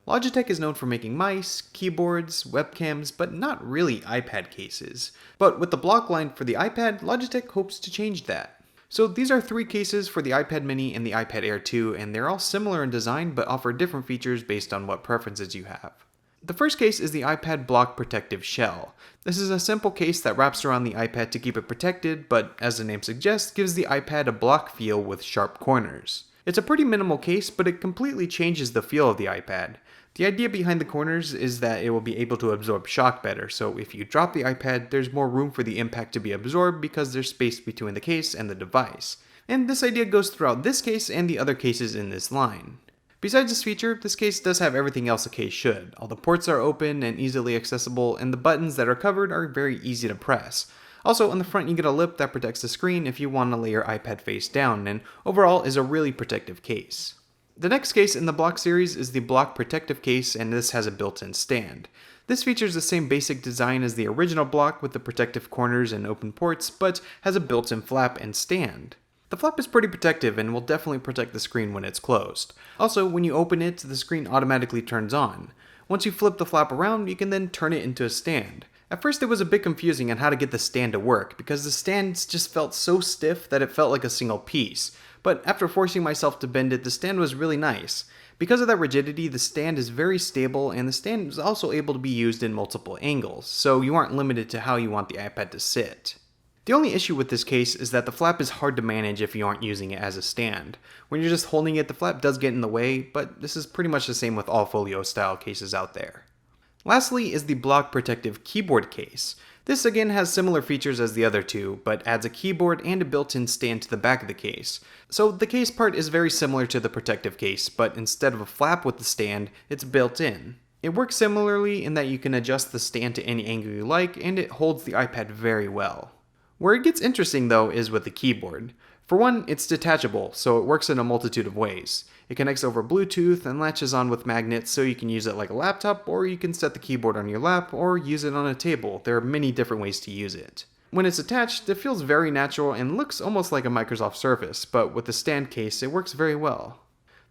Logitech is known for making mice, keyboards, webcams, but not really iPad cases. But with the Blok line for the iPad, Logitech hopes to change that. So these are 3 cases for the iPad mini and the iPad Air 2, and they're all similar in design but offer different features based on what preferences you have. The first case is the iPad Blok Protective Shell. This is a simple case that wraps around the iPad to keep it protected, but as the name suggests, gives the iPad a block feel with sharp corners. It's a pretty minimal case, but it completely changes the feel of the iPad. The idea behind the corners is that it will be able to absorb shock better, so if you drop the iPad, there's more room for the impact to be absorbed because there's space between the case and the device. And this idea goes throughout this case and the other cases in this line. Besides this feature, this case does have everything else a case should. All the ports are open and easily accessible, and the buttons that are covered are very easy to press. Also, on the front you get a lip that protects the screen if you want to lay your iPad face down, and overall is a really protective case. The next case in the Blok series is the Blok Protective Case, and this has a built-in stand. This features the same basic design as the original Blok with the protective corners and open ports, but has a built-in flap and stand. The flap is pretty protective and will definitely protect the screen when it's closed. Also, when you open it, the screen automatically turns on. Once you flip the flap around, you can then turn it into a stand. At first it was a bit confusing on how to get the stand to work, because the stands just felt so stiff that it felt like a single piece. But after forcing myself to bend it, the stand was really nice. Because of that rigidity, the stand is very stable, and the stand is also able to be used in multiple angles, so you aren't limited to how you want the iPad to sit. The only issue with this case is that the flap is hard to manage if you aren't using it as a stand. When you're just holding it, the flap does get in the way, but this is pretty much the same with all folio style cases out there. Lastly is the Blok Protective Keyboard Case. This again has similar features as the other two, but adds a keyboard and a built-in stand to the back of the case. So the case part is very similar to the protective case, but instead of a flap with the stand, it's built in. It works similarly in that you can adjust the stand to any angle you like, and it holds the iPad very well. Where it gets interesting though is with the keyboard. For one, it's detachable, so it works in a multitude of ways. It connects over Bluetooth and latches on with magnets, so you can use it like a laptop, or you can set the keyboard on your lap, or use it on a table. There are many different ways to use it. When it's attached, it feels very natural and looks almost like a Microsoft Surface, but with the stand case, it works very well.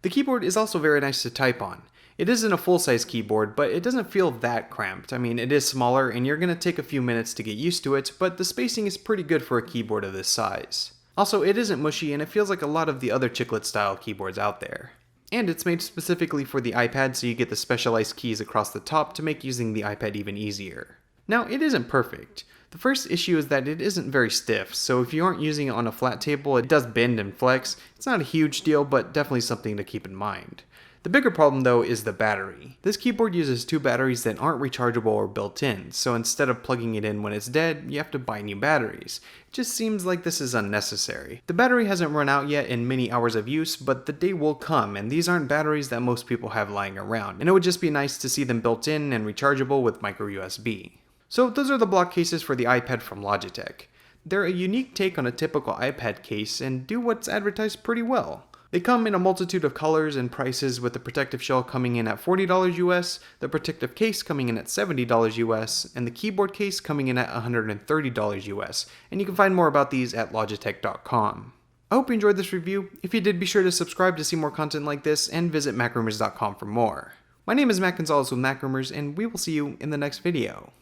The keyboard is also very nice to type on. It isn't a full-size keyboard, but it doesn't feel that cramped. I mean, it is smaller, and you're going to take a few minutes to get used to it, but the spacing is pretty good for a keyboard of this size. Also, it isn't mushy, and it feels like a lot of the other chiclet-style keyboards out there. And it's made specifically for the iPad, so you get the specialized keys across the top to make using the iPad even easier. Now, it isn't perfect. The first issue is that it isn't very stiff, so if you aren't using it on a flat table, it does bend and flex. It's not a huge deal, but definitely something to keep in mind. The bigger problem though is the battery. This keyboard uses 2 batteries that aren't rechargeable or built in, so instead of plugging it in when it's dead, you have to buy new batteries. It just seems like this is unnecessary. The battery hasn't run out yet in many hours of use, but the day will come, and these aren't batteries that most people have lying around, and it would just be nice to see them built in and rechargeable with micro USB. So those are the Blok cases for the iPad from Logitech. They're a unique take on a typical iPad case and do what's advertised pretty well. They come in a multitude of colors and prices, with the protective shell coming in at $40 US, the protective case coming in at $70 US, and the keyboard case coming in at $130 US, and you can find more about these at logitech.com. I hope you enjoyed this review. If you did, be sure to subscribe to see more content like this, and visit MacRumors.com for more. My name is Matt Gonzalez with MacRumors, and we will see you in the next video.